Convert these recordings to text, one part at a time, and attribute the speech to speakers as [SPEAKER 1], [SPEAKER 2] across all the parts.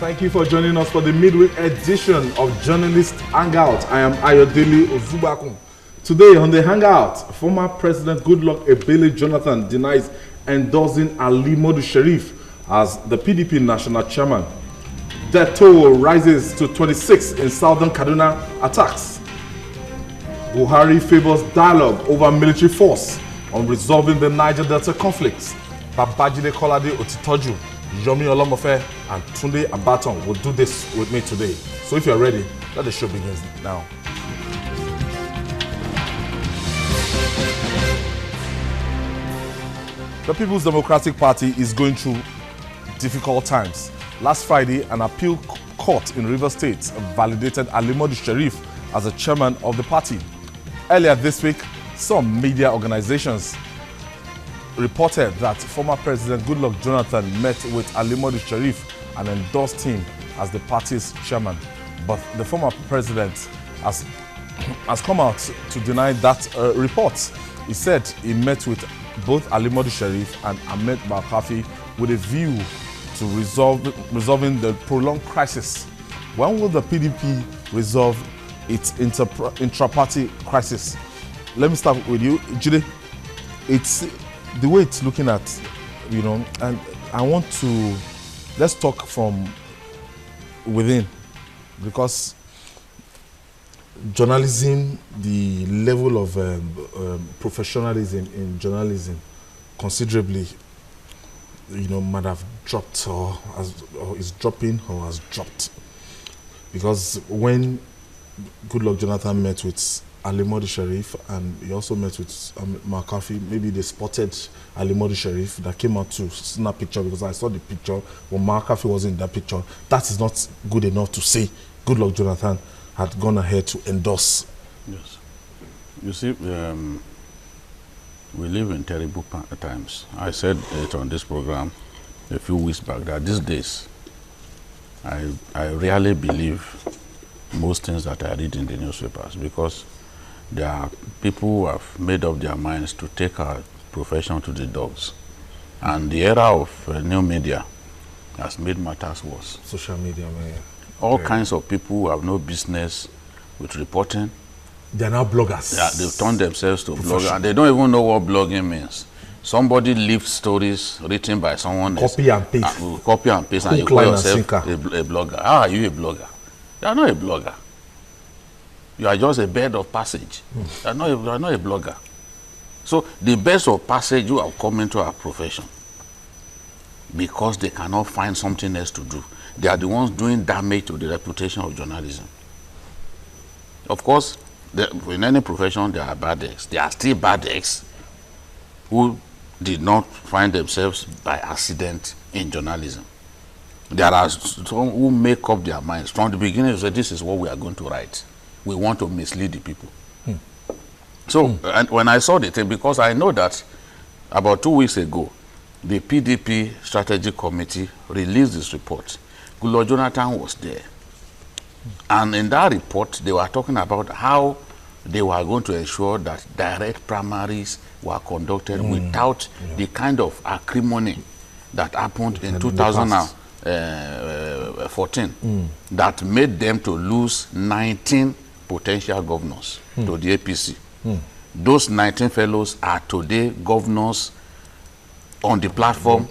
[SPEAKER 1] Thank you for joining us for the midweek edition of Journalist Hangout. I am Ayodele Ozubakun. Today on the Hangout, former President Goodluck Ebele Jonathan denies endorsing Ali Modu Sheriff as the PDP national chairman. Death toll rises to 26 in southern Kaduna attacks. Buhari favors dialogue over military force on resolving the Niger Delta conflicts. Babajide Kolade Otitoju, Yomi Olomofe, and Tunde Abaton will do this with me today. So if you're ready, let the show begin now. The People's Democratic Party is going through difficult times. Last Friday, an appeal court in Rivers State validated Ali Modu Sheriff as the chairman of the party. Earlier this week, some media organizations reported that former President Goodluck Jonathan met with Ali Modu Sheriff and endorsed him as the party's chairman. But the former president has come out to deny that report. He said he met with both Ali Modu Sheriff and Ahmed Balkafi with a view to resolving the prolonged crisis. When will the PDP resolve its intra-party crisis? Let me start with you, Jide. It's the way it's looking at, and I want to, let's talk from within, because journalism, the level of professionalism in journalism considerably, might have dropped or is dropping or has dropped. Because when Goodluck Jonathan met with Ali Modu Sheriff and he also met with McCarthy, maybe they spotted Ali Modu Sheriff that came out to snap picture, because I saw the picture when McCarthy was in that picture. That is not good enough to say Goodluck Jonathan had gone ahead to endorse.
[SPEAKER 2] Yes. You see, we live in terrible times. I said it on this program a few weeks back that these days I rarely believe most things that I read in the newspapers, because there are people who have made up their minds to take our profession to the dogs. And the era of new media has made matters worse.
[SPEAKER 1] Social media, man.
[SPEAKER 2] All kinds of people who have no business with reporting.
[SPEAKER 1] They are now bloggers.
[SPEAKER 2] Yeah, they've turned themselves to bloggers, and they don't even know what blogging means. Somebody leaves stories written by someone else.
[SPEAKER 1] Copy and paste.
[SPEAKER 2] Copy and paste, and you call yourself a blogger. How are you a blogger? You are not a blogger. You are just a bird of passage. You are not a blogger. So the birds of passage who have come into our profession because they cannot find something else to do, they are the ones doing damage to the reputation of journalism. Of course, in any profession there are bad eggs. There are still bad eggs who did not find themselves by accident in journalism. There are some who make up their minds from the beginning to say, this is what we are going to write. We want to mislead the people. So, and when I saw the thing, because I know that about 2 weeks ago, the PDP Strategy Committee released this report. Goodluck Jonathan was there. And in that report, they were talking about how they were going to ensure that direct primaries were conducted without the kind of acrimony that happened in 2014 that made them to lose 19 potential governors to the APC. Those 19 fellows are today governors on the platform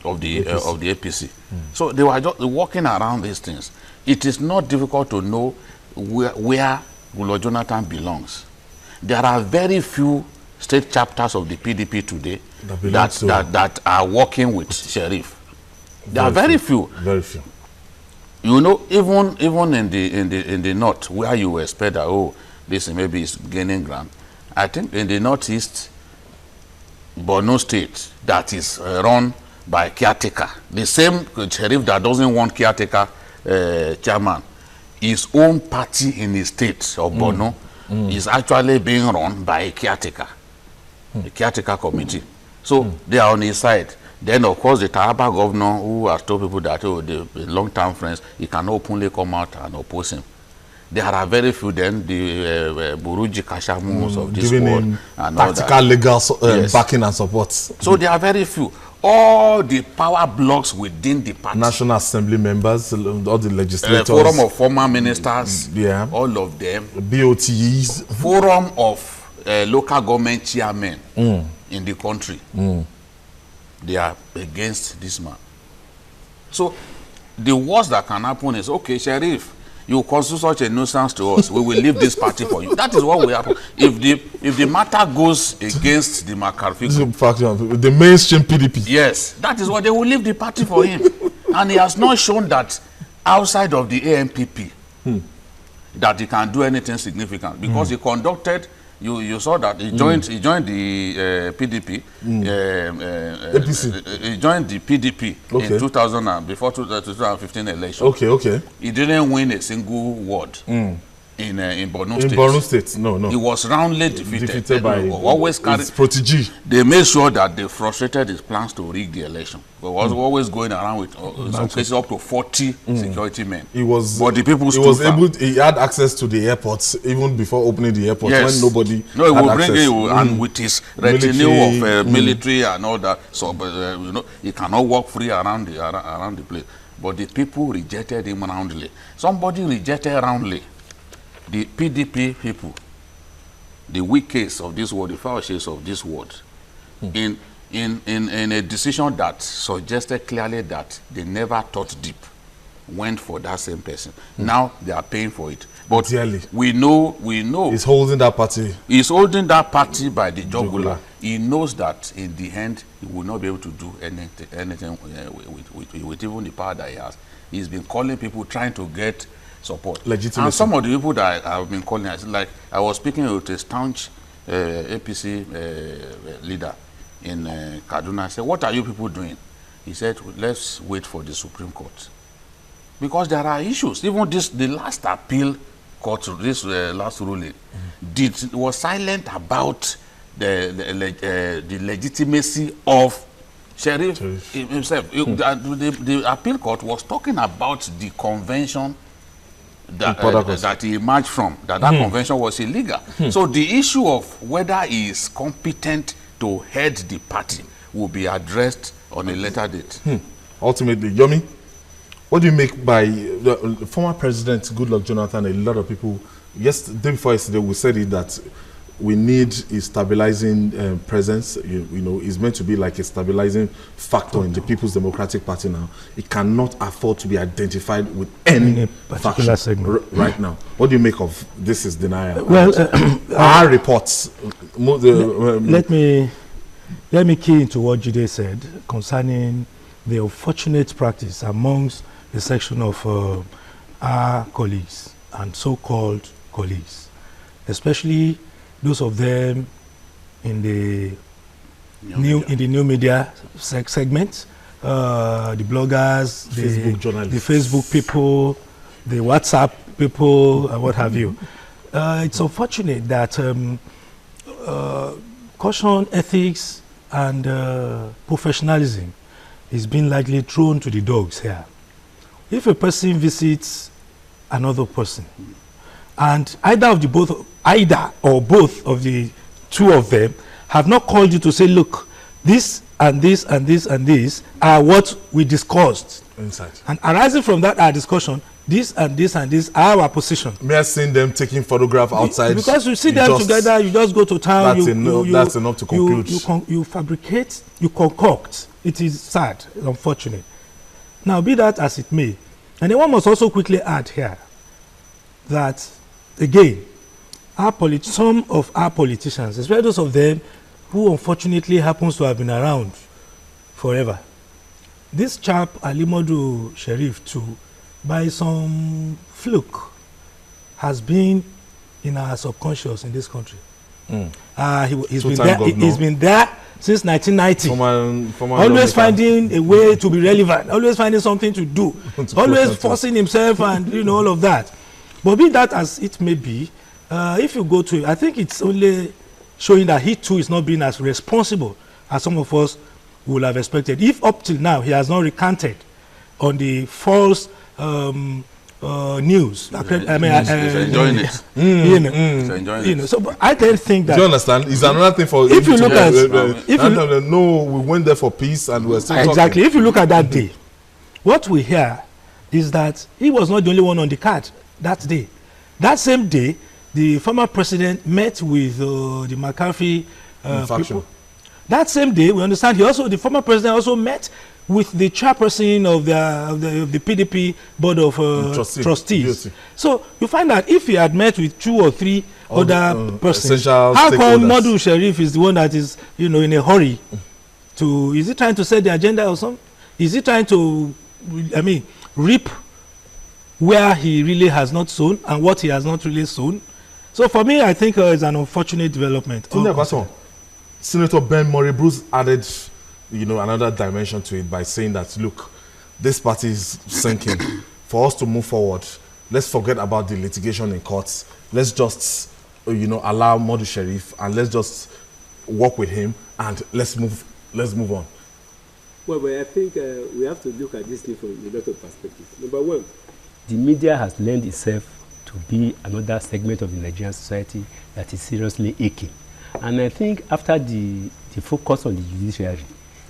[SPEAKER 2] of the APC. So they were just walking around these things. It is not difficult to know where Goodluck Jonathan belongs. There are very few state chapters of the PDP today that are working with Sheriff. There are very few.
[SPEAKER 1] Very few.
[SPEAKER 2] Even in the north, where you expect that this maybe is gaining ground. I think in the northeast, Borno State, that is run by caretaker, the same Sheriff that doesn't want caretaker chairman, his own party in the state of Borno is actually being run by a caretaker committee. So they are on his side. Then, of course, the Taraba governor, who has told people that they're long-term friends, he can openly come out and oppose him. There are very few then, the Buruji Kashamus of this world. And
[SPEAKER 1] tactical, legal backing and support.
[SPEAKER 2] So there are very few. all the power blocks within the party.
[SPEAKER 1] National Assembly members, all the legislators.
[SPEAKER 2] Forum of former ministers, all of them.
[SPEAKER 1] BOTs.
[SPEAKER 2] Forum of local government chairmen in the country. They are against this man. So the worst that can happen is, okay, Sheriff, you constitute such a nuisance to us, we will leave this party for you. That is what will happen. If the matter goes against the McCarthy,
[SPEAKER 1] the mainstream PDP.
[SPEAKER 2] Yes, that is what they will leave the party for him. And he has not shown that outside of the AMPP that he can do anything significant, because he conducted. You saw that he joined the PDP.
[SPEAKER 1] APC.
[SPEAKER 2] He joined the PDP in 2000 before 2015 election.
[SPEAKER 1] Okay.
[SPEAKER 2] He didn't win a single ward in Borno State.
[SPEAKER 1] In Borno State, no.
[SPEAKER 2] He was roundly defeated by
[SPEAKER 1] his protege.
[SPEAKER 2] They made sure that they frustrated his plans to rig the election. He was always going around with some cases up to 40 security men. But the people
[SPEAKER 1] he had access to the airports even before opening the airport, when nobody
[SPEAKER 2] he will bring it and with his retinue of military and all that. So he cannot walk free around the place. But the people rejected him roundly. Somebody rejected roundly the PDP people, the weak case of this world, the foul case of this world, in a decision that suggested clearly that they never thought deep, went for that same person. Now they are paying for it. But we know
[SPEAKER 1] he's holding that party.
[SPEAKER 2] He's holding that party by the jugular. He knows that in the end he will not be able to do anything with even the power that he has. He's been calling people, trying to get support.
[SPEAKER 1] Legitimacy.
[SPEAKER 2] And some of the people that I've been calling, like I was speaking with a staunch APC leader in Kaduna. I said, what are you people doing? He said, let's wait for the Supreme Court. Because there are issues. Even the last appeal court, this last ruling, was silent about the legitimacy of Sheriff himself. The appeal court was talking about the convention that he emerged from, that convention was illegal. So the issue of whether he is competent to head the party will be addressed on a later date.
[SPEAKER 1] Ultimately, Yomi, what do you make by the former president Goodluck Jonathan? A lot of people, day before yesterday, we said it that we need a stabilizing presence. You know, it's meant to be like a stabilizing factor in the People's Democratic Party now. It cannot afford to be identified with any particular segment right now. What do you make of this is denial?
[SPEAKER 3] Well,
[SPEAKER 1] our reports.
[SPEAKER 3] Let me key into what Jide said concerning the unfortunate practice amongst a section of our colleagues and so-called colleagues, especially those of them in the new media segment, the bloggers, the Facebook people, the WhatsApp people, and what have you. It's unfortunate that caution, ethics, and professionalism is being largely thrown to the dogs here. If a person visits another person, and either or both of the two of them have not called you to say, look, this and this and this and this are what we discussed.
[SPEAKER 1] Inside. And
[SPEAKER 3] arising from that our discussion, this and this and this are our position.
[SPEAKER 1] May I see them taking photograph outside?
[SPEAKER 3] Because you see them together, you just go to town.
[SPEAKER 1] That's enough to conclude.
[SPEAKER 3] You fabricate, you concoct. It is sad, unfortunate. Now, be that as it may, and then one must also quickly add here that, again, some of our politicians, especially those of them who unfortunately happens to have been around forever. This chap, Alimodu Sheriff, too, by some fluke, has been in our subconscious in this country. He's been there since 1990. Always finding a way to be relevant, always finding something to do, always forcing himself and all of that. But be that as it may be, if you go to, I think it's only showing that he too is not being as responsible as some of us would have expected. If up till now he has not recanted on the false news.
[SPEAKER 2] He's enjoying it. He's enjoying it.
[SPEAKER 3] So but I don't think that.
[SPEAKER 1] Do you understand? It's another thing for
[SPEAKER 3] if you look at
[SPEAKER 1] no, we went there for peace and we're still
[SPEAKER 3] exactly.
[SPEAKER 1] talking.
[SPEAKER 3] If you look at that day, what we hear is that he was not the only one on the card that day. That same day, the former president met with the McCarthy people. That same day, we understand the former president also met with the chairperson of the PDP board of trustees. So you find that if he had met with 2 or 3 other persons, how come Modu Sharif is the one that is, in a hurry to? Is he trying to set the agenda or something? Is he trying to, reap where he really has not sown and what he has not really sown? So for me, I think it's an unfortunate development.
[SPEAKER 1] Senator Ben Murray-Bruce added, another dimension to it by saying that, look, this party is sinking. For us to move forward, let's forget about the litigation in courts. Let's just, allow Modu Sharif and let's just work with him and let's move on.
[SPEAKER 4] Well, I think we have to look at this thing from a lot of perspectives. Number one, the media has lent itself to be another segment of the Nigerian society that is seriously aching. And I think after the focus on the judiciary,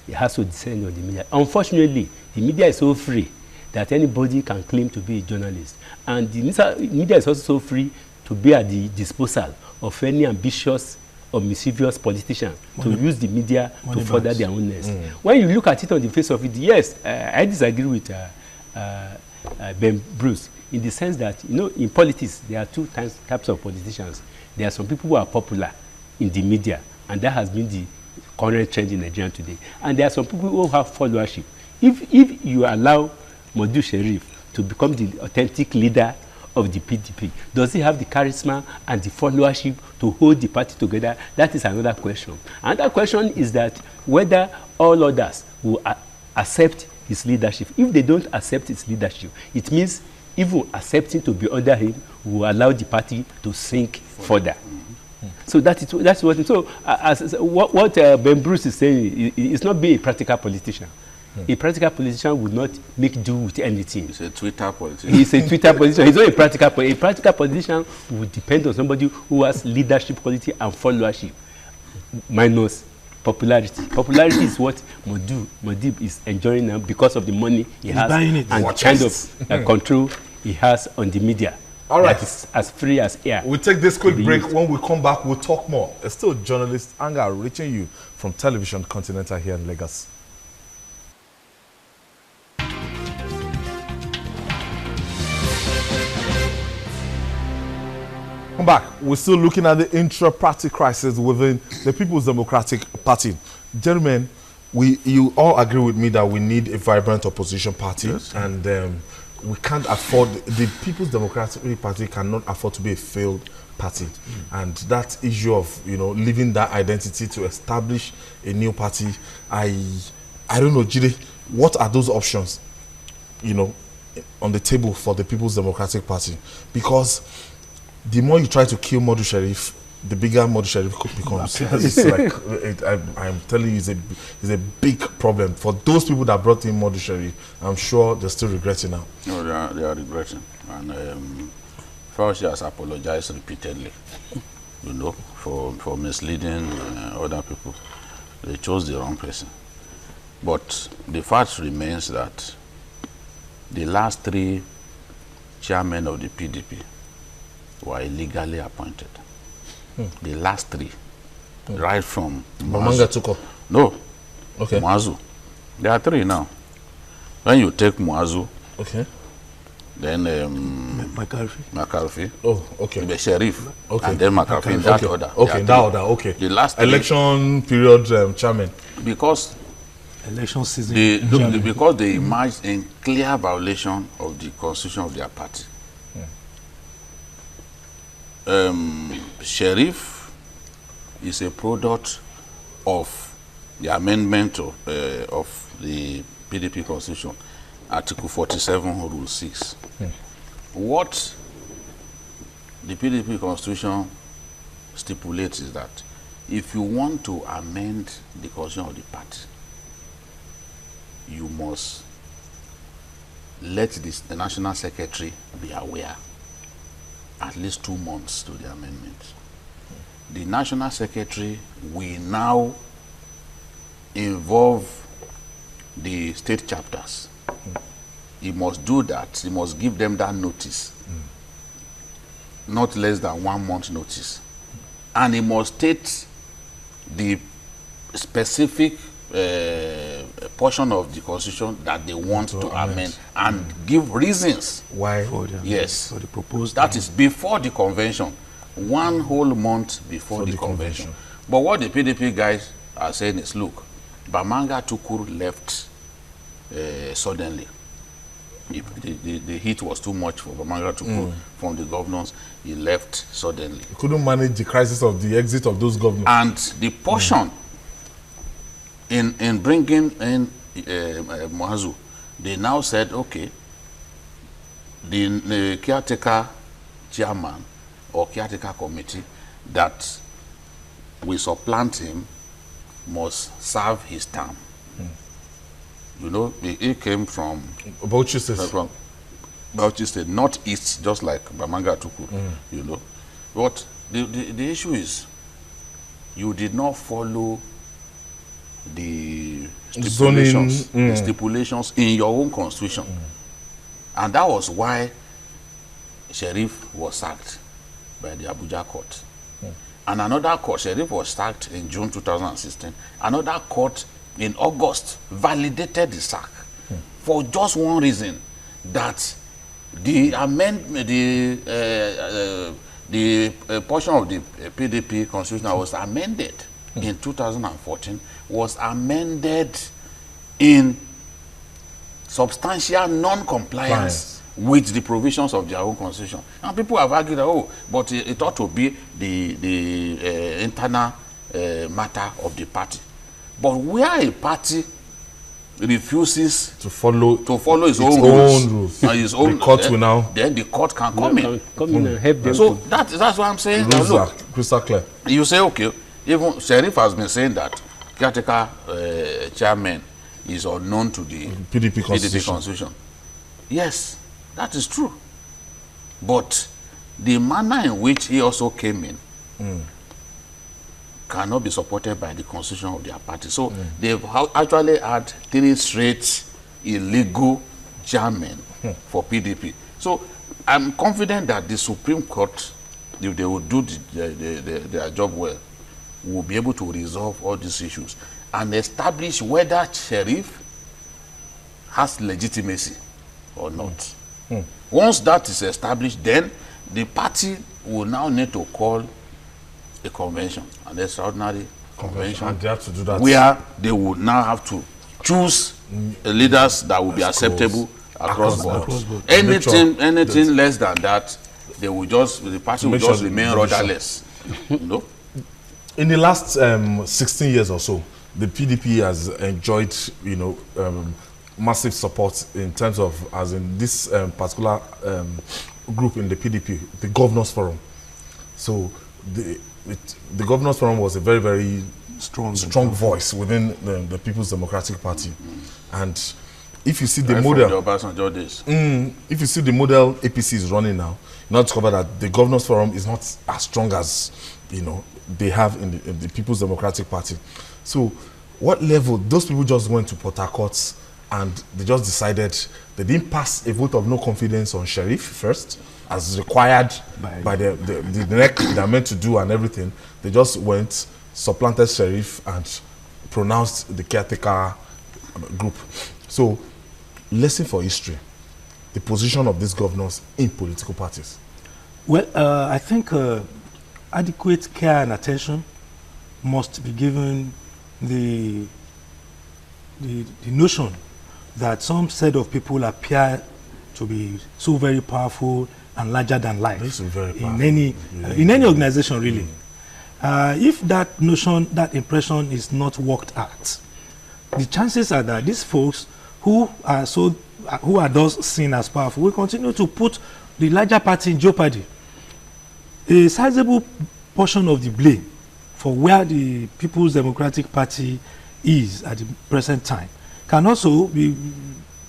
[SPEAKER 4] it has to descend on the media. Unfortunately, the media is so free that anybody can claim to be a journalist. And the media is also so free to be at the disposal of any ambitious or mischievous politician to use the media to further their own nest. When you look at it on the face of it, yes, I disagree with Ben Bruce in the sense that, in politics, there are 2 types of politicians. There are some people who are popular in the media, and that has been the current trend in Nigeria today. And there are some people who have followership. If you allow Modu Sharif to become the authentic leader of the PDP, does he have the charisma and the followership to hold the party together? That is another question. Another question is that whether all others will accept his leadership. If they don't accept his leadership, it means even accepting to be under him will allow the party to sink further. So that's what. So what Ben Bruce is saying is not being a practical politician. A practical politician would not make do with anything.
[SPEAKER 2] He's a Twitter politician.
[SPEAKER 4] He's a Twitter politician. He's not a practical politician. A practical politician would depend on somebody who has leadership quality and followership, minus popularity. Popularity is what Modib is enjoying now because of the money he has and the kind of control he has on the media.
[SPEAKER 1] All right.
[SPEAKER 4] That is as free as air.
[SPEAKER 1] We'll take this quick break. When we come back, we'll talk more. It's still journalist Hangout reaching you from Television Continental here in Lagos. Come back. We're still looking at the intra-party crisis within the People's Democratic Party. Gentlemen, you all agree with me that we need a vibrant opposition party, yes, and we can't afford, the People's Democratic Party cannot afford to be a failed party. And that issue of, leaving that identity to establish a new party, I don't know, Jide, what are those options, on the table for the People's Democratic Party? Because the more you try to kill Modu Sharif, the bigger Modu Sharif becomes. It's like, I'm telling you, it's a big problem. For those people that brought in Modu Sharif, I'm sure they're still regretting now.
[SPEAKER 2] No, they are regretting. And first, he has apologized repeatedly, for misleading other people. They chose the wrong person. But the fact remains that the last 3 chairmen of the PDP were illegally appointed. The last 3, right from
[SPEAKER 1] Mamanga took up.
[SPEAKER 2] No,
[SPEAKER 1] okay.
[SPEAKER 2] Muazu. There are 3 now. When you take Muazu,
[SPEAKER 1] okay,
[SPEAKER 2] then McCarthy.
[SPEAKER 1] Oh, okay.
[SPEAKER 2] The Sheriff,
[SPEAKER 1] okay,
[SPEAKER 2] and then McCarthy in that order.
[SPEAKER 1] Okay, that order. Okay.
[SPEAKER 2] The last 3,
[SPEAKER 1] election period chairman.
[SPEAKER 2] Because
[SPEAKER 3] election season.
[SPEAKER 2] Because they emerged in clear violation of the constitution of their party. Sheriff is a product of the amendment of the PDP constitution, Article 47, Rule 6. What the PDP constitution stipulates is that if you want to amend the constitution of the party, you must let the National Secretary be aware at least 2 months to the amendment. The National Secretary will now involve the state chapters. He must do that. He must give them that notice. Not less than 1 month notice. And he must state the specific portion of the Constitution that they want to amend and give reasons
[SPEAKER 1] why.
[SPEAKER 2] Yes.
[SPEAKER 3] For the proposed
[SPEAKER 2] that is before the convention. 1 whole month before the convention. But what the PDP guys are saying is, look, Bamanga Tukur left suddenly. The heat was too much for Bamanga Tukur from the governors. He left suddenly.
[SPEAKER 1] He couldn't manage the crisis of the exit of those governors.
[SPEAKER 2] And the portion in bringing in Mohazu, they now said, okay, the caretaker chairman or caretaker committee that we supplant him must serve his term. You know, he came from
[SPEAKER 1] Bauchi State,
[SPEAKER 2] not east, just like Bamanga Tukur, you know. But the issue is, you did not follow the stipulations in your own constitution. And that was why Sheriff was sacked by the Abuja court. And another court, Sheriff was sacked in June 2016. Another court in August validated the sack for just one reason, that the portion of the PDP constitution that was amended in 2014 was amended in substantial non-compliance with the provisions of their own constitution. And people have argued that, oh, but it ought to be the internal matter of the party. But where a party refuses
[SPEAKER 1] to follow
[SPEAKER 2] its own rules and his own,
[SPEAKER 1] the court will now,
[SPEAKER 2] then the court can come in
[SPEAKER 4] and help them.
[SPEAKER 2] So that's what I'm saying.
[SPEAKER 1] Rules
[SPEAKER 2] look,
[SPEAKER 1] are crystal clear.
[SPEAKER 2] You say, okay, even Sheriff has been saying that caretaker chairman is unknown to the
[SPEAKER 1] PDP constitution.
[SPEAKER 2] Yes, that is true. But the manner in which he also came in cannot be supported by the constitution of their party. So they've actually had 3 straight illegal chairmen for PDP. So I'm confident that the Supreme Court, if they will do their job well, will be able to resolve all these issues and establish whether Sheriff has legitimacy or not. Once that is established, then the party will now need to call a convention, an extraordinary convention,
[SPEAKER 1] and they have to do that,
[SPEAKER 2] where they would now have to choose leaders that will be acceptable across board. Anything less than that, the party will just remain rudderless. You know?
[SPEAKER 1] In the last 16 years or so, the PDP has enjoyed, you know, massive support in terms of, as in this particular group in the PDP, the Governors Forum. So the Governors Forum was a very, very strong voice within the People's Democratic Party. And if you see the model, if you see the model APC is running now, you now discover that the Governors Forum is not as strong as, you know, they have in the People's Democratic Party. So what level? Those people just went to Port Harcourt and they just decided, they didn't pass a vote of no confidence on Sheriff first, as required by the NEC they're meant to do and everything. They just went, supplanted Sheriff and pronounced the caretaker group. So, lesson for history, the position of these governors in political parties.
[SPEAKER 3] Well, I think adequate care and attention must be given the notion that some set of people appear to be so very powerful and larger than life in any organization, really. If that notion, that impression is not worked at, the chances are that these folks who are thus seen as powerful will continue to put the larger party in jeopardy. A sizable portion of the blame for where the People's Democratic Party is at the present time can also be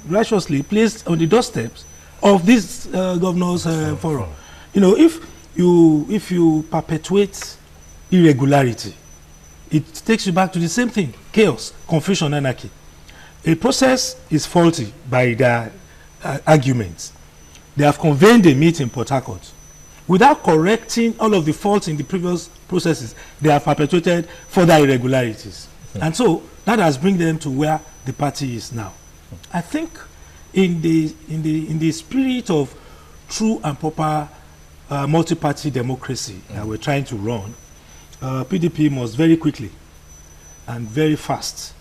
[SPEAKER 3] righteously placed on the doorsteps of this governors forum. You know, if you perpetuate irregularity, it takes you back to the same thing: chaos, confusion, anarchy. A process is faulty by their arguments. They have convened a meeting in Port Harcourt. Without correcting all of the faults in the previous processes, they have perpetuated further irregularities. And so that has bring them to where the party is now. I think in the spirit of true and proper multi-party democracy that we're trying to run, PDP must very quickly and very fast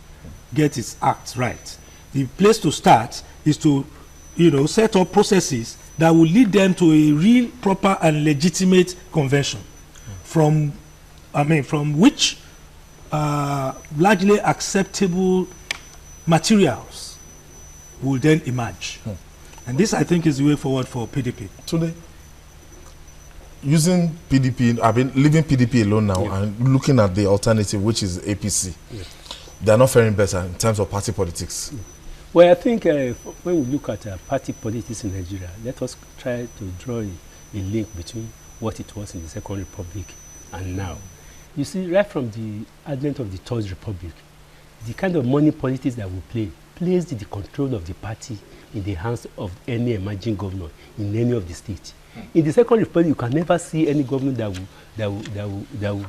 [SPEAKER 3] get its act right. The place to start is to, set up processes that will lead them to a real, proper, and legitimate convention, from which largely acceptable materials will then emerge. And this, I think, is the way forward for PDP.
[SPEAKER 1] Today, using PDP, leaving PDP alone now and looking at the alternative, which is APC. They are not faring better in terms of party politics.
[SPEAKER 4] Well, I think when we look at party politics in Nigeria, let us try to draw a link between what it was in the Second Republic and now. You see, right from the advent of the Third Republic, the kind of money politics that we play placed the control of the party in the hands of any emerging governor in any of the states. In the Second Republic, you can never see any governor that will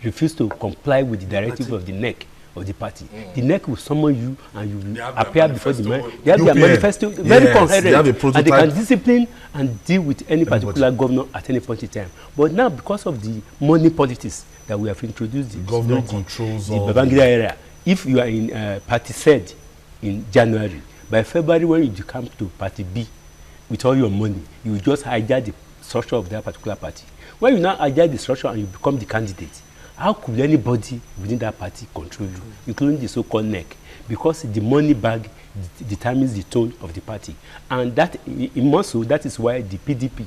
[SPEAKER 4] refuse to comply with the directive of the NEC of the party. The NEC will summon you and you will appear before the man. They have their manifesto, very coherent, and they can discipline and deal with any particular governor at any point in time. But now, because of the money politics that we have introduced, the
[SPEAKER 1] governor controls
[SPEAKER 4] the Babangida area. If you are in party third in January, by February when you come to party B with all your money, you will just hijack the structure of that particular party. When you now hijack the structure and you become the candidate, how could anybody within that party control you, including the so-called NEC? Because the money bag determines the tone of the party. And that, also, that is why the PDP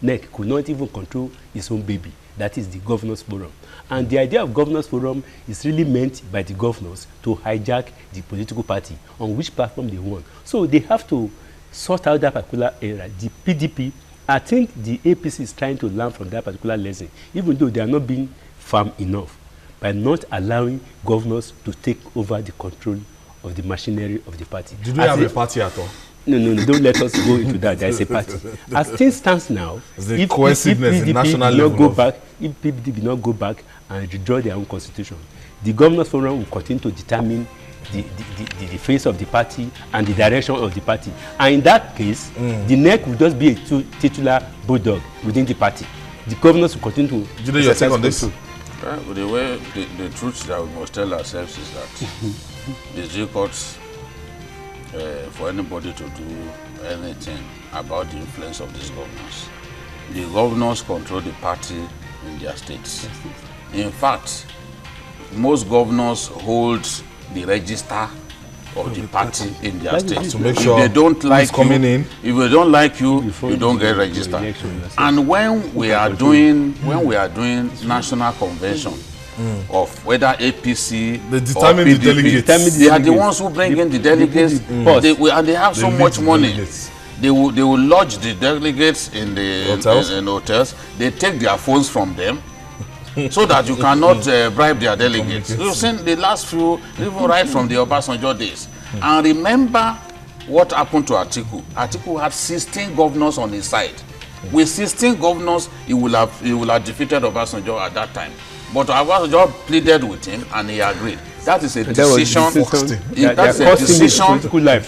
[SPEAKER 4] NEC could not even control its own baby. That is the Governors Forum. And the idea of Governors Forum is really meant by the governors to hijack the political party on which platform they want. So they have to sort out that particular area. The PDP, I think the APC is trying to learn from that particular lesson, even though they are not being firm enough by not allowing governors to take over the control of the machinery of the party.
[SPEAKER 1] Did we have a party at all?
[SPEAKER 4] No, don't let us go into that. There is a party. As things stands now, if PDP did not go back and withdraw their own constitution, the Governors Forum will continue to determine the face of the party and the direction of the party. And in that case, the NEC will just be a titular bulldog within the party. The governors will continue to...
[SPEAKER 1] Do you know your take on this?
[SPEAKER 2] The way the truth that we must tell ourselves is that it's difficult for anybody to do anything about the influence of these governors. The governors control the party in their states. In fact, most governors hold the register of the party in their states.
[SPEAKER 1] To make sure
[SPEAKER 2] if they don't like you,
[SPEAKER 1] if
[SPEAKER 2] they don't like you, you don't get registered. And when we are doing national convention of whether APC
[SPEAKER 1] they determine
[SPEAKER 2] or PDP,
[SPEAKER 1] the delegates.
[SPEAKER 2] They are the ones who bring in the delegates, and they have so much money. They will lodge the delegates in the hotels. They take their phones from them. So that you cannot bribe their delegates. You've seen the last few, even right from the Obasanjo days. And remember what happened to Atiku. Atiku had 16 governors on his side. With 16 governors, he will have defeated Obasanjo at that time. But Obasanjo pleaded with him and he agreed. That is a decision. That's a decision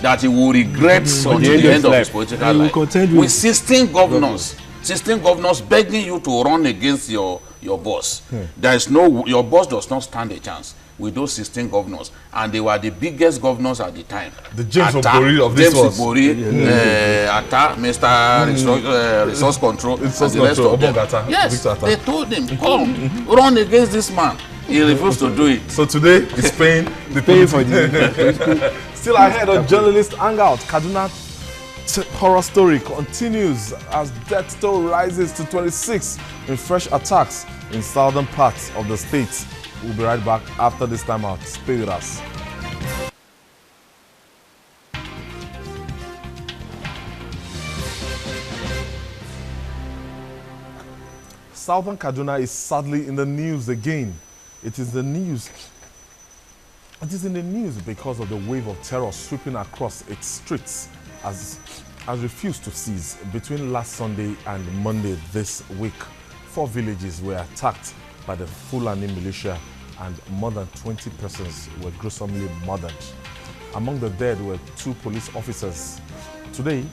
[SPEAKER 2] that he will regret until the end of his political life. With 16 governors begging you to run against your boss. There is your boss does not stand a chance with those 16 governors, and they were the biggest governors at the time.
[SPEAKER 1] The James Obori of this was.
[SPEAKER 2] Atta, Mr. Resource Control, and the rest of them. Yes, they told him, come, run against this man. He refused to do it.
[SPEAKER 1] So today, he's paying the pay for the Still ahead on Journalist Hangout, Kaduna horror story continues as death toll rises to 26 in fresh attacks in southern parts of the state. We'll be right back after this time out. Stay with us. Southern Kaduna is sadly in the news again. It is the news. It is in the news because of the wave of terror sweeping across its streets as refused to cease. Between last Sunday and Monday this week, 4 villages were attacked by the Fulani militia and more than 20 persons were gruesomely murdered. Among the dead were 2 police officers. Today,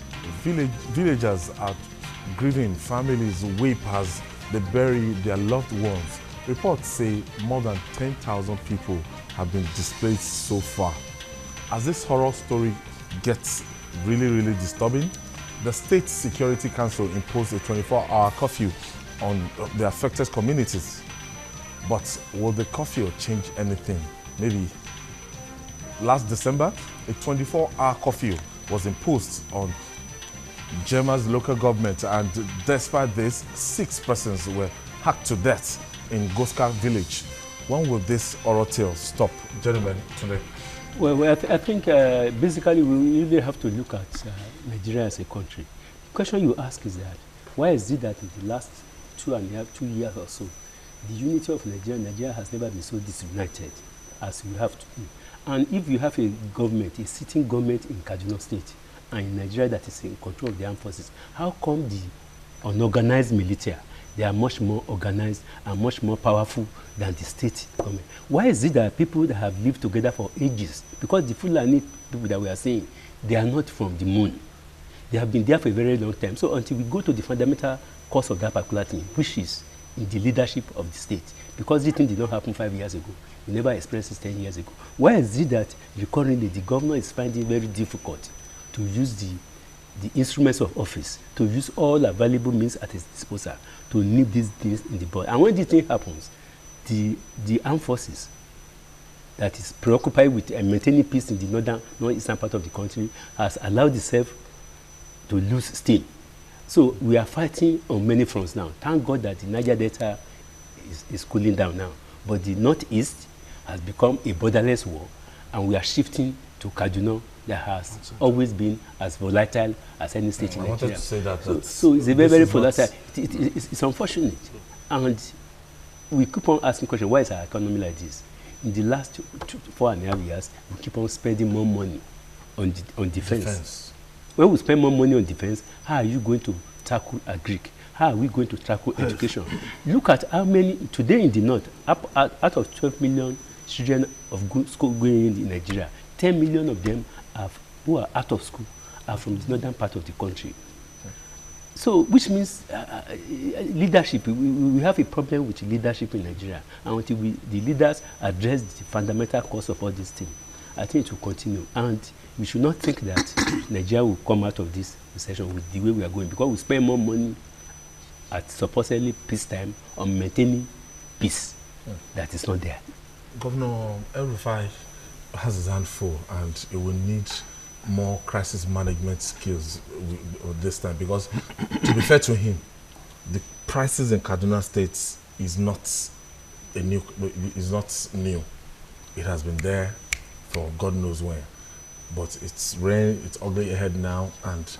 [SPEAKER 1] villagers are grieving. Families weep as they bury their loved ones. Reports say more than 10,000 people have been displaced so far. As this horror story gets really disturbing, the State Security Council imposed a 24-hour curfew on the affected communities. But will the curfew change anything? Maybe. Last December, a 24-hour curfew was imposed on Jema's local government, and despite this, 6 persons were hacked to death in Goska village. When will this horror tale stop, gentlemen, today?
[SPEAKER 4] Well, I think basically we really have to look at Nigeria as a country. The question you ask is that, why is it that in the last 2 years or so, the unity of Nigeria has never been so disunited as we have today? And if you have a government, a sitting government in Kaduna State, and in Nigeria that is in control of the armed forces, how come the unorganized militia, they are much more organized and much more powerful than the state government? Why is it that people that have lived together for ages, because the Fulani people that we are saying, they are not from the moon. They have been there for a very long time. So until we go to the fundamental cause of that particular thing, which is in the leadership of the state, because this thing did not happen 5 years ago, we never experienced it 10 years ago. Why is it that recurrently the governor is finding it very difficult to use the instruments of office, to use all available means at his disposal to nip these things in the bud? And when this thing happens, the armed forces that is preoccupied with maintaining peace in the northeastern part of the country has allowed itself to lose steam. So we are fighting on many fronts now. Thank God that the Niger Delta is cooling down now. But the northeast has become a borderless war, and we are shifting to Kaduna that has always been as volatile as any state in Nigeria.
[SPEAKER 1] I wanted to say that.
[SPEAKER 4] So it's a very volatile. It's unfortunate. And we keep on asking questions, why is our economy like this? In the last 4.5 years, we keep on spending more money on defense. When we spend more money on defense, how are you going to tackle agric? How are we going to tackle education? Look at how many, today in the north, out of 12 million children of school going in Nigeria, 10 million of them who are out of school are from the northern part of the country. So, which means leadership, we have a problem with leadership in Nigeria. And until the leaders address the fundamental cause of all these things, I think it will continue. And we should not think that Nigeria will come out of this recession with the way we are going, because we spend more money at supposedly peacetime on maintaining peace that is not there. Governor
[SPEAKER 1] El-Rufai has his hand full, and it will need more crisis management skills this time, because to be fair to him, the crisis in Kaduna State is not new. It has been there for God knows when, but it's ugly ahead now, and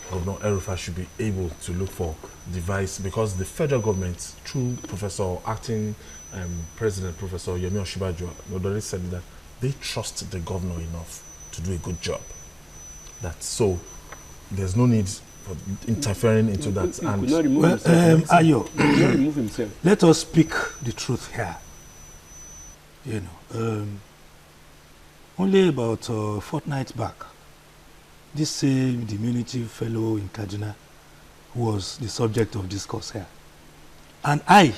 [SPEAKER 1] Governor El-Rufai should be able to look for device, because the federal government, through acting President Professor Yemi Osinbajo, already said that they trust the governor enough to do a good job. So there's no need for interfering into that. And
[SPEAKER 4] Ayo, remove himself.
[SPEAKER 3] Let us speak the truth here. You know, only about a fortnight back, this same diminutive fellow in Kaduna was the subject of discourse here. And I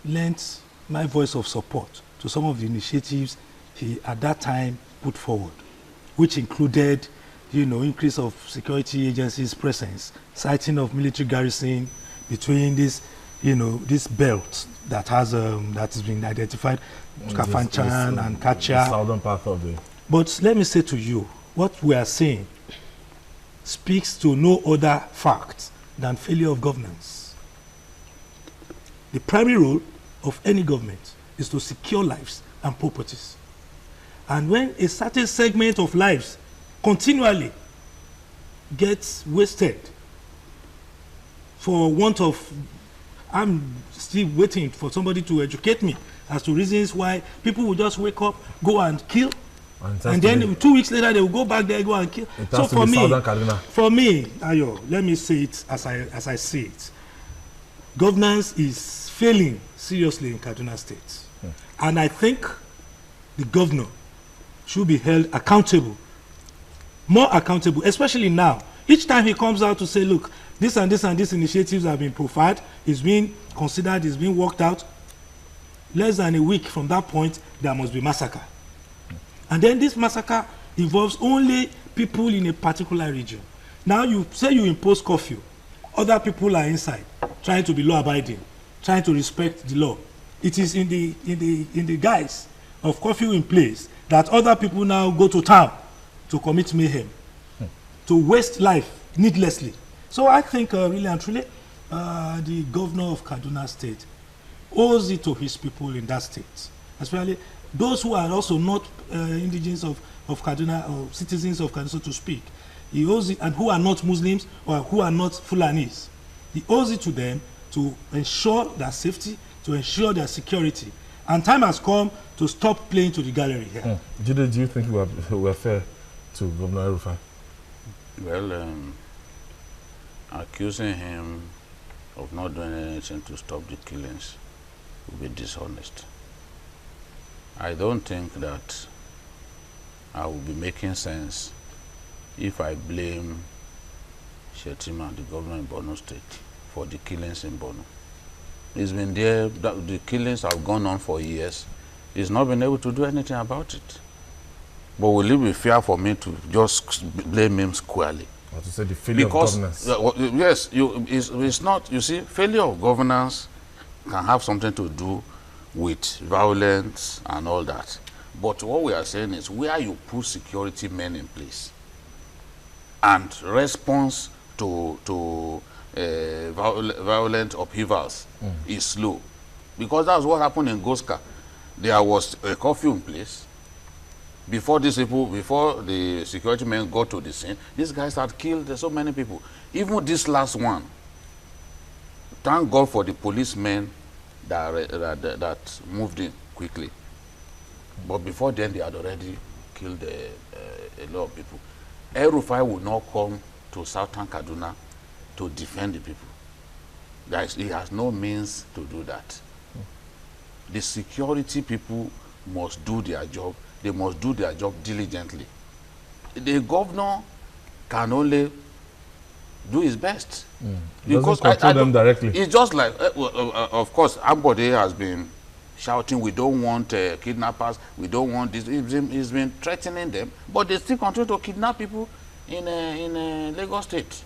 [SPEAKER 3] lent my voice of support to some of the initiatives he at that time put forward, which included, increase of security agencies' presence, siting of military garrison between this belt that has been identified, Kafanchan and Kachia.
[SPEAKER 1] Southern part of it.
[SPEAKER 3] But let me say to you, what we are saying speaks to no other fact than failure of governance. The primary role of any government is to secure lives and properties. And when a certain segment of lives continually gets wasted for want of, I'm still waiting for somebody to educate me as to reasons why people will just wake up, go and kill, and then 2 weeks later they will go back there, go and kill. So for me, Ayo, let me say it as I see it. Governance is failing seriously in Kaduna State. And I think the governor should be held accountable, more accountable, especially now. Each time he comes out to say, look, this and this and these initiatives have been profiled, it's been considered, it's been worked out. Less than a week from that point, there must be massacre. And then this massacre involves only people in a particular region. Now you say you impose curfew. Other people are inside, trying to be law-abiding, trying to respect the law. It is in the guise of curfew in place that other people now go to town to commit mayhem, to waste life needlessly. So I think really and truly, the governor of Kaduna State owes it to his people in that state, especially those who are also not indigenous of Kaduna or citizens of Kaduna, so to speak. He owes it, and who are not Muslims or who are not Fulanis. He owes it to them to ensure their safety, to ensure their security. And time has come to stop playing to the gallery here.
[SPEAKER 1] Jide, do you think we were fair to Governor El-Rufai?
[SPEAKER 2] Well, accusing him of not doing anything to stop the killings would be dishonest. I don't think that I will be making sense if I blame Shetima, the governor in Borno State, for the killings in Borno. He's been there, the killings have gone on for years. He's not been able to do anything about it. But will it be fair for me to just blame him squarely?
[SPEAKER 1] Or to say the failure of governance?
[SPEAKER 2] Yes, it's not, you see, failure of governance can have something to do with violence and all that. But what we are saying is where you put security men in place and response to violent upheavals is slow. Because that's what happened in Goska. There was a curfew in place. Before these people, before the security men got to the scene, these guys had killed so many people. Even this last one, thank God for the policemen that moved in quickly. But before then, they had already killed a lot of people. El-Rufai will not come to southern Kaduna to defend the people. He has no means to do that. The security people must do their job. They must do their job diligently. The governor can only do his best.
[SPEAKER 1] Because control them directly.
[SPEAKER 2] It's just like, of course, Ambode has been shouting, we don't want kidnappers, we don't want this. He's been threatening them, but they still continue to kidnap people in Lagos State.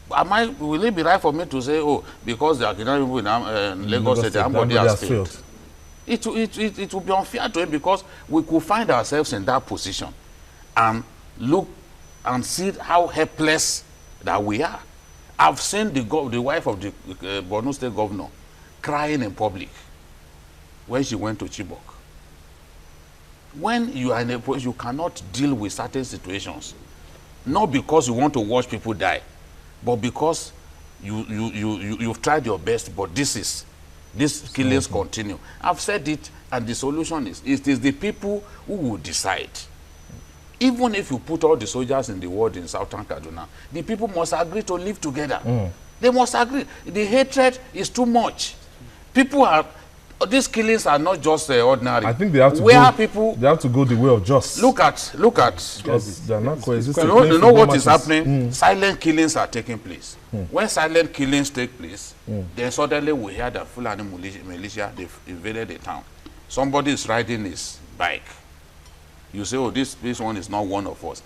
[SPEAKER 2] Will it be right for me to say, oh, because they are kidnapping people in Lagos State, Ambode has failed? It will be unfair to him, because we could find ourselves in that position and look and see how helpless that we are. I've seen the wife of the Borno State governor crying in public when she went to Chibok. When you are in a place, you cannot deal with certain situations, not because you want to watch people die, but because you've tried your best, but these killings continue. I've said it, and the solution is, it is the people who will decide. Even if you put all the soldiers in the world in southern Kaduna, the people must agree to live together. They must agree. The hatred is too much. People are, these killings are not just ordinary.
[SPEAKER 1] I think they have to they have to go the way of justice.
[SPEAKER 2] Look at.
[SPEAKER 1] Because they are not coexisting.
[SPEAKER 2] You know what is happening? Silent killings are taking place. When silent killings take place, then suddenly we hear that Fulani militia, they've invaded the town. Somebody is riding his bike. You say, oh, this one is not one of us.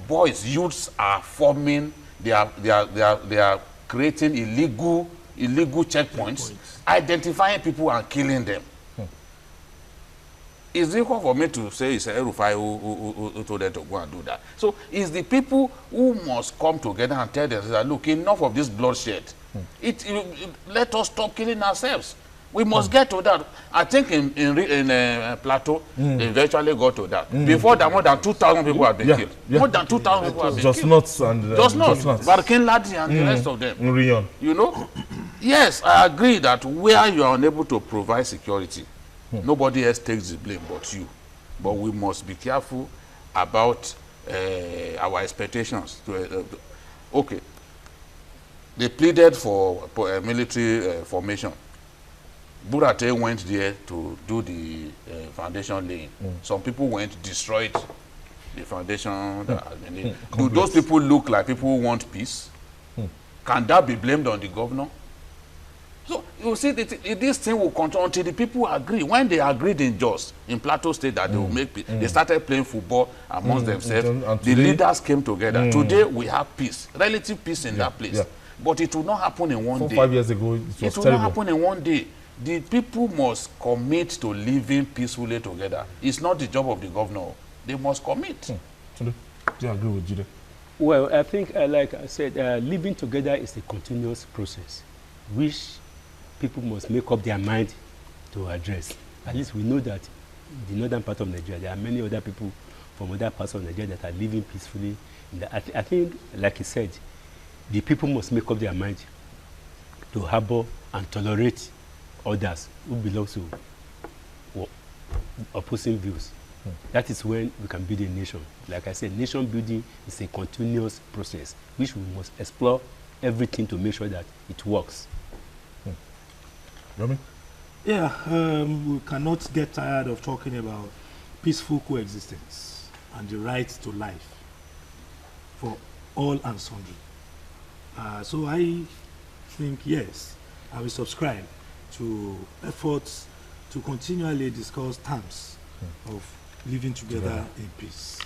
[SPEAKER 2] Boys, youths are forming. They are creating illegal checkpoints, identifying people and killing them. It's difficult for me to say it's El-Rufai who told them to go and do that. So it's the people who must come together and tell themselves that, look, enough of this bloodshed. Let us stop killing ourselves. We must get to that. I think in Plateau, they eventually got to that. Before that, more than 2,000 people have been killed. More than 2,000 people have been killed.
[SPEAKER 1] Just nuts and
[SPEAKER 2] just nuts. Barkin Ladi and the rest of them. You know? Yes, I agree that where you are unable to provide security, nobody else takes the blame but you. But we must be careful about our expectations. Okay. They pleaded for military formation. Burate went there to do the foundation laying. Some people went, destroyed the foundation. Do those people look like people who want peace? Can that be blamed on the governor? So you see, this thing will continue until the people agree. When they agreed in Jos, in Plateau State, that they will make peace, they started playing football amongst themselves. The leaders came together. Today we have peace, relative peace in that place. But it will not happen in one day.
[SPEAKER 1] 5 years ago, it
[SPEAKER 2] will not happen in one day. The people must commit to living peacefully together. It's not the job of the governor. They must commit.
[SPEAKER 1] Do you agree with Jide?
[SPEAKER 4] Well, I think, like I said, living together is a continuous process, which people must make up their mind to address. At least we know that in the northern part of Nigeria, there are many other people from other parts of Nigeria that are living peacefully. I think, like he said, the people must make up their mind to harbor and tolerate others who belong to opposing views. That is when we can build a nation. Like I said, nation building is a continuous process, which we must explore everything to make sure that it works.
[SPEAKER 1] Romy?
[SPEAKER 3] Yeah, we cannot get tired of talking about peaceful coexistence and the right to life for all and sundry. So I think, yes, I will subscribe to efforts to continually discuss terms of living together in peace.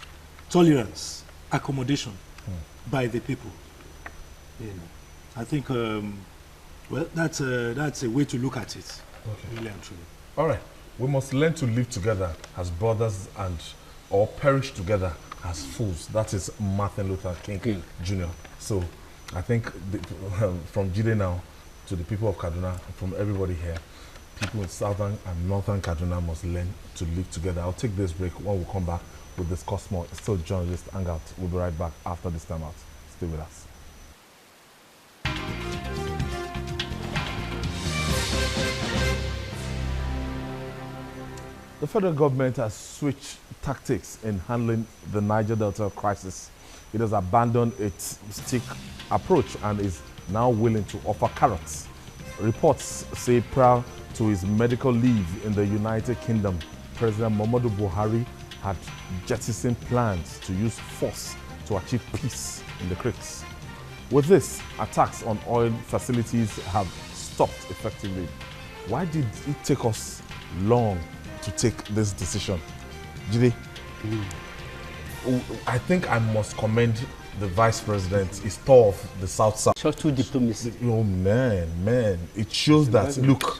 [SPEAKER 3] Tolerance, accommodation by the people. You know, I think, well, that's a way to look at it, really and truly.
[SPEAKER 1] All right. We must learn to live together as brothers or perish together as fools. That is Martin Luther King Jr. So I think from Jide now to the people of Kaduna, from everybody here, people in southern and northern Kaduna must learn to live together. I'll take this break. When we come back, we'll discuss more. It's still Journalist Hangout. We'll be right back after this time out. Stay with us. The federal government has switched tactics in handling the Niger Delta crisis. It has abandoned its stick approach and is now willing to offer carrots. Reports say prior to his medical leave in the United Kingdom, President Muhammadu Buhari had jettisoned plans to use force to achieve peace in the creeks. With this, attacks on oil facilities have stopped effectively. Why did it take us long to take this decision? Jide, I think I must commend the Vice President, his tour of the South-South.
[SPEAKER 4] Short to diplomacy.
[SPEAKER 1] Oh man, it shows that, look,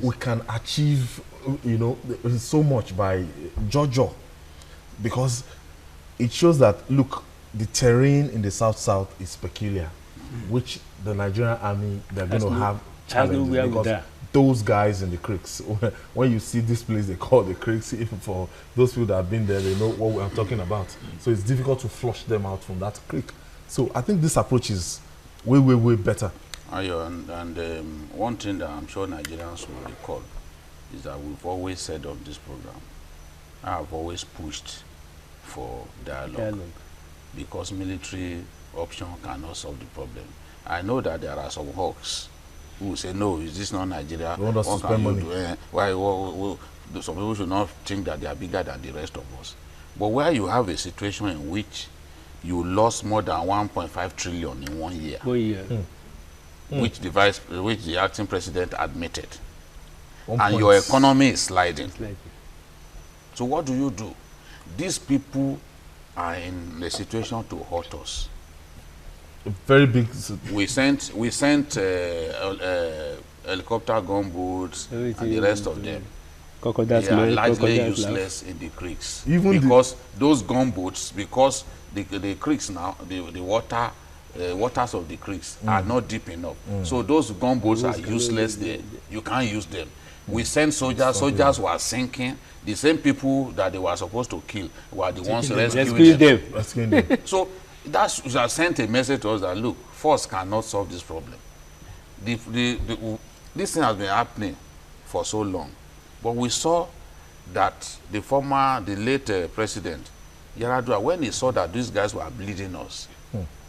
[SPEAKER 1] we can achieve, so much by Jojo, because it shows that, look, the terrain in the South-South is peculiar, which the Nigerian army, they're going to have challenges, because those guys in the creeks, when you see this place they call the creeks, even for those people that have been there, they know what we are talking about. So it's difficult to flush them out from that creek. So I think this approach is way better.
[SPEAKER 2] And one thing that I'm sure Nigerians will recall is that we've always said on this program, I have always pushed for dialogue. Because military option cannot solve the problem. I know that there are some hawks who will say, no, is this not Nigeria?
[SPEAKER 1] You want us to spend money?
[SPEAKER 2] Some people should not think that they are bigger than the rest of us. But where you have a situation in which you lost more than 1.5 trillion in 1 year, which the acting president admitted, and your economy is sliding. So what do? These people are in a situation to hurt us.
[SPEAKER 1] Very big.
[SPEAKER 2] We sent helicopter gunboats and the rest of them. They are largely useless in the creeks. Because those gunboats, because the creeks now, the water waters of the creeks are not deep enough. So those gunboats are useless there. You can't use them. We sent soldiers. Soldiers were sinking. The same people that they were supposed to kill were the ones rescuing them. So that has sent a message to us that, look, force cannot solve this problem. This thing has been happening for so long. But we saw that the late president, Yaradua, when he saw that these guys were bleeding us,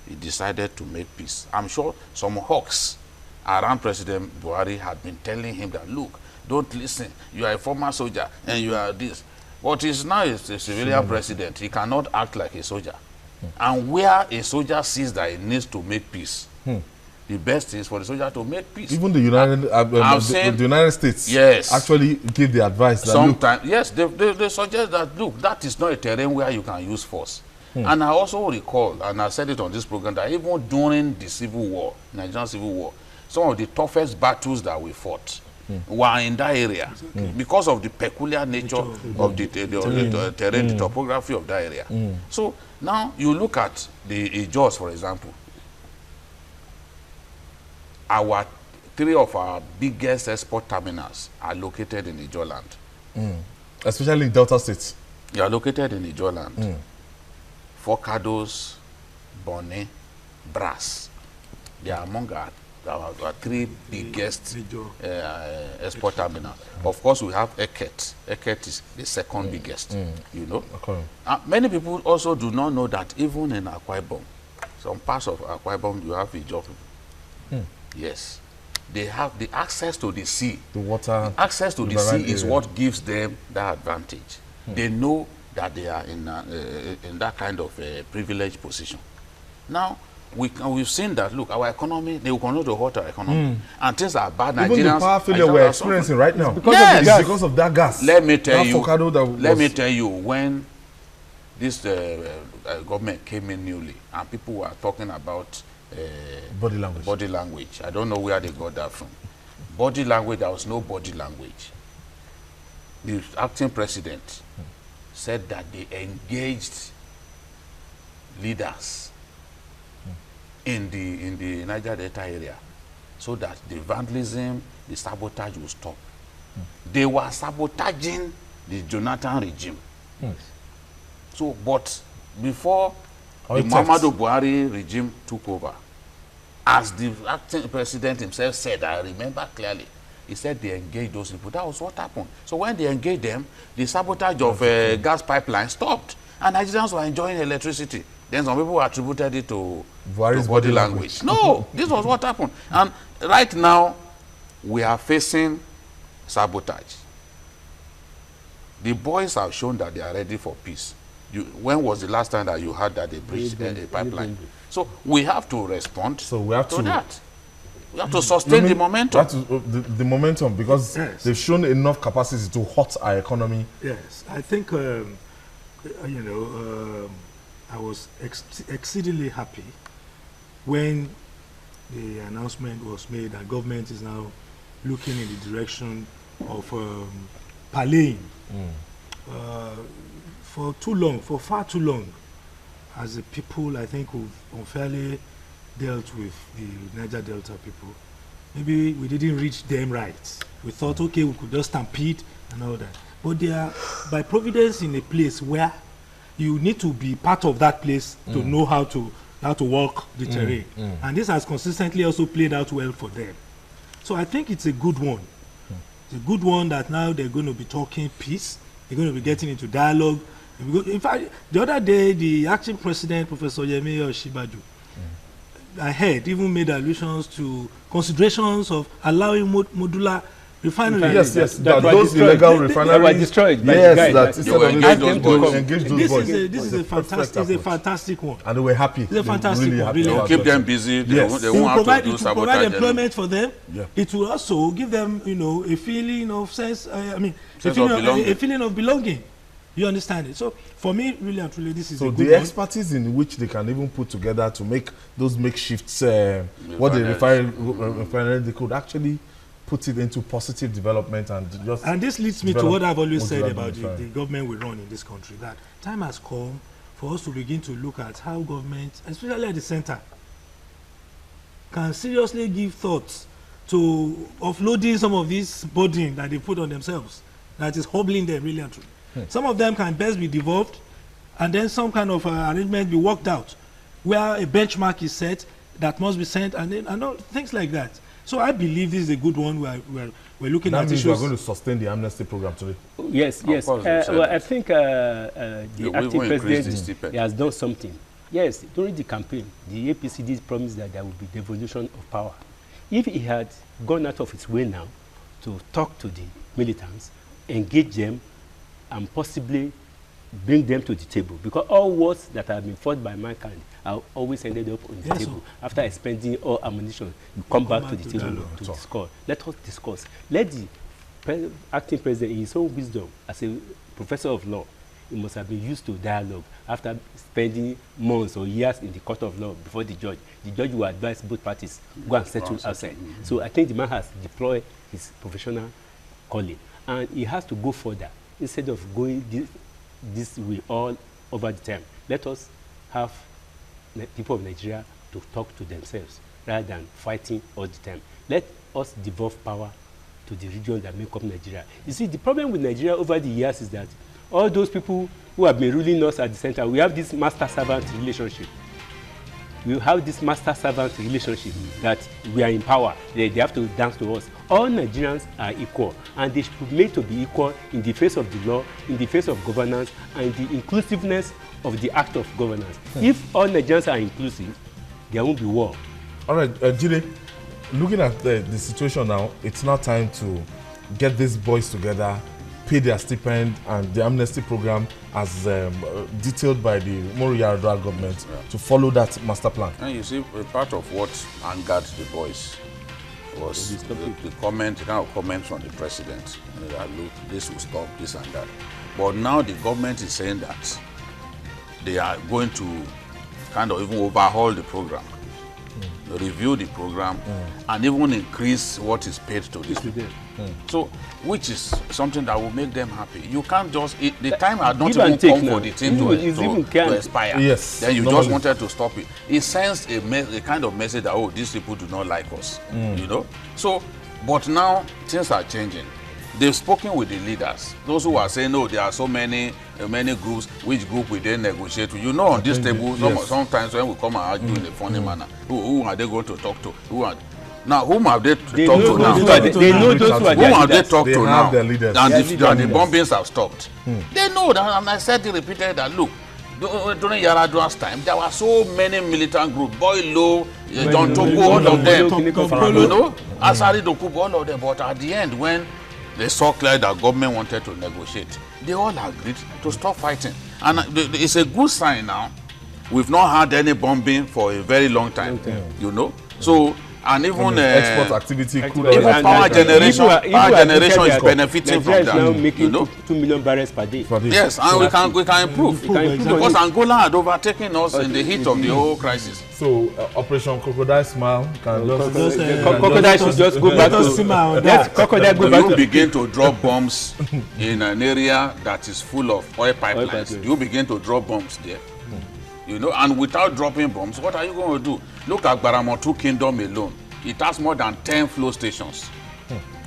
[SPEAKER 2] he decided to make peace. I'm sure some hawks around President Buhari had been telling him that, look, don't listen. You are a former soldier and you are this. But he's now a civilian president. He cannot act like a soldier. And where a soldier sees that he needs to make peace, the best is for the soldier to make peace. Even the
[SPEAKER 1] United States actually give the advice that
[SPEAKER 2] sometimes, yes, they suggest that, look, that is not a terrain where you can use force. And I also recall, and I said it on this program, that even during the Civil War, Nigerian Civil War, some of the toughest battles that we fought were in that area because of the peculiar nature of the terrain, the topography of that area. So now you look at the Ijos, for example. Three of our biggest export terminals are located in Ijo land.
[SPEAKER 1] Especially in Delta States.
[SPEAKER 2] They are located in Ijo land. Forcados, Bonnet, Brass. They are among our three biggest export terminals. Of course, we have Eket. Eket is the second biggest, you know. Many people also do not know that even in Akwa Ibom, some parts of Akwa Ibom, you have Ijo people. Yes. They have the access to the sea.
[SPEAKER 1] The water.
[SPEAKER 2] The access to the sea is what gives them that advantage. They know that they are in that kind of privileged position. Now, we've seen that, look, our economy, they will continue to hurt our economy. And things are bad.
[SPEAKER 1] Even the power failure we're experiencing right now. Because of that gas.
[SPEAKER 2] Let me tell you, when this government came in newly, and people were talking about body language. I don't know where they got that from. Body language, there was no body language. The acting president said that they engaged leaders in the Niger Delta area so that the vandalism, the sabotage will stop. They were sabotaging the Jonathan regime. So, but before the Muhammadu Buhari regime took over, as the acting president himself said, I remember clearly, he said they engaged those people. That was what happened. So when they engaged them, the sabotage of gas pipeline stopped, and Nigerians were enjoying electricity. Then some people attributed it to
[SPEAKER 1] Buhari's
[SPEAKER 2] body language. No, this was what happened. And right now, we are facing sabotage. The boys have shown that they are ready for peace. When was the last time that you heard that they breached a pipeline? So we have to respond to that. We have to sustain the momentum.
[SPEAKER 1] The momentum, because they've shown enough capacity to hurt our economy.
[SPEAKER 3] Yes, I think, I was exceedingly happy when the announcement was made that government is now looking in the direction of parlaying. For far too long, as a people, I think we've unfairly dealt with the Niger Delta people. Maybe we didn't reach them right. We thought, okay, we could just stampede and all that. But they are, by providence, in a place where you need to be part of that place to know how to walk the terrain. And this has consistently also played out well for them. So I think it's a good one. It's a good one that now they're going to be talking peace. They're going to be getting into dialogue. In fact, the other day, the acting president, Professor Yemi Osinbajo, I heard, even made allusions to considerations of allowing modular refineries.
[SPEAKER 1] Yes. Those illegal refineries
[SPEAKER 4] were destroyed.
[SPEAKER 1] Yes, engage those boys.
[SPEAKER 3] This is a fantastic one.
[SPEAKER 1] And they were happy.
[SPEAKER 3] It's a fantastic one.
[SPEAKER 2] They will keep them busy. They won't have to do sabotage.
[SPEAKER 3] Provide employment for them. It will also give them, a feeling of sense. A feeling of belonging. You understand it? So for me, really and truly, this is a good one. So the expertise
[SPEAKER 1] in which they can even put together to make those makeshifts, what they refinery, they could actually put it into positive development and
[SPEAKER 3] this leads me to what I've always said about the government we run in this country, that time has come for us to begin to look at how government, especially at the center, can seriously give thoughts to offloading some of this burden that they put on themselves that is hobbling them really and truly. Some of them can best be devolved, and then some kind of arrangement be worked out where a benchmark is set that must be sent, and then and all, things like that. So I believe this is a good one. We're looking at.
[SPEAKER 1] That means we are going to sustain the amnesty program today.
[SPEAKER 4] Yes, yes. Well, I think the acting president has done something. Yes, during the campaign, the APC did promise that there would be devolution of power. If he had gone out of his way now to talk to the militants, engage them, and possibly bring them to the table, because all wars that have been fought by mankind are always ended up on the table. After expending all ammunition, you come back to the table to discuss. Let us discuss. Let the acting president, in his own wisdom, as a professor of law, he must have been used to dialogue. After spending months or years in the court of law before the judge will advise both parties go and settle outside. So I think the man has deployed his professional calling, and he has to go further instead of going this way all over the time. Let us have people of Nigeria to talk to themselves rather than fighting all the time. Let us devolve power to the regions that make up Nigeria. You see, the problem with Nigeria over the years is that all those people who have been ruling us at the center, we have this master-servant relationship. We have this master-servant relationship that we are in power. They have to dance to us. All Nigerians are equal, and they should be made to be equal in the face of the law, in the face of governance, and the inclusiveness of the act of governance. If all Nigerians are inclusive, there won't be war.
[SPEAKER 1] All right, Jide, looking at the situation now, it's now time to get these boys together, pay their stipend and the amnesty program as detailed by the Moro-Yar'Adua government to follow that master plan.
[SPEAKER 2] And you see, part of what angered the boys was the kind of comments from the president that, look, this will stop, this and that. But now the government is saying that they are going to kind of even overhaul the program, review the program, and even increase what is paid to these people. So, which is something that will make them happy. You can't just, the time had not even come for the thing to expire.
[SPEAKER 1] Yes.
[SPEAKER 2] Then you just wanted to stop it. It sends a kind of message that, oh, these people do not like us, you know. So, but now things are changing. They've spoken with the leaders. Those who are saying, no, there are so many groups, which group will they negotiate with? You know, on this table, sometimes when we come and argue in a funny manner, who are they going to talk to? Now, whom have they talked to now?
[SPEAKER 4] They know those who are
[SPEAKER 2] whom have they talked to now?
[SPEAKER 1] Their leaders.
[SPEAKER 2] And the bombings have stopped. They know that, and I said, they repeated that, look, during Yar'Adua's time, there were so many militant groups, Boylo, John Togo, all of them, you know, Asari Dokubo, all of them. But at the end, when they saw clearly that government wanted to negotiate, they all agreed to stop fighting. And it's a good sign now. We've not had any bombing for a very long time, you know. So, and even
[SPEAKER 1] export activity,
[SPEAKER 2] even power generation is benefiting from that.
[SPEAKER 4] Now making 2 million barrels per day.
[SPEAKER 2] Yes, and we can improve. Because Angola had overtaken us in the heat of the whole crisis.
[SPEAKER 1] So Operation Crocodile Smile can
[SPEAKER 4] Crocodile should just go back to yes, crocodile go back to
[SPEAKER 2] begin to drop bombs in an area that is full of oil pipelines. You begin to drop bombs there. You know, and without dropping bombs, what are you going to do? Look at Baramotu Kingdom alone. It has more than 10 flow stations.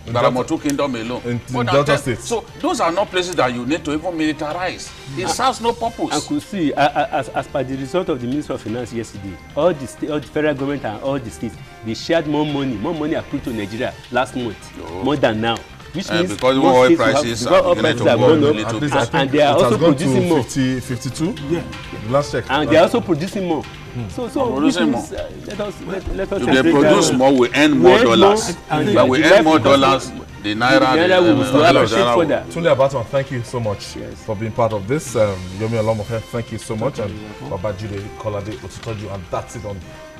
[SPEAKER 2] Baramotu Kingdom alone.
[SPEAKER 1] In Delta State.
[SPEAKER 2] So those are not places that you need to even militarize. It serves no purpose.
[SPEAKER 4] I could see, as per the result of the Minister of Finance yesterday, all the federal government and all the states, they shared more money accrued to Nigeria last month, more than now. Which means
[SPEAKER 2] because oil prices are beginning to go up a little bit.
[SPEAKER 4] And they are also producing more.
[SPEAKER 1] 52? Yeah. Last check.
[SPEAKER 4] And they are also producing more. So
[SPEAKER 2] producing more.
[SPEAKER 4] Let us
[SPEAKER 2] if they produce more, we earn more dollars. But we earn more dollars, the Naira will
[SPEAKER 1] further. Tunde Abaton, thank you so much for being part of this. Yomi Olomofe, thank you so much. And Babajide Kolade Otutoju. And that's it on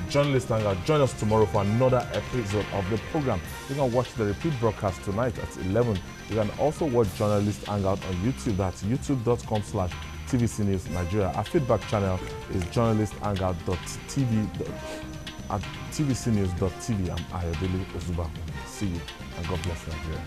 [SPEAKER 1] Journalist Hangout. Join us tomorrow for another episode of the program. You can watch the repeat broadcast tonight at 11. You can also watch Journalist Hangout on YouTube. That's youtube.com/TVC News Nigeria. Our feedback channel is journalisthangout.tv at tvcnews.tv. I'm Ayodele Ozuba. See you and God bless Nigeria.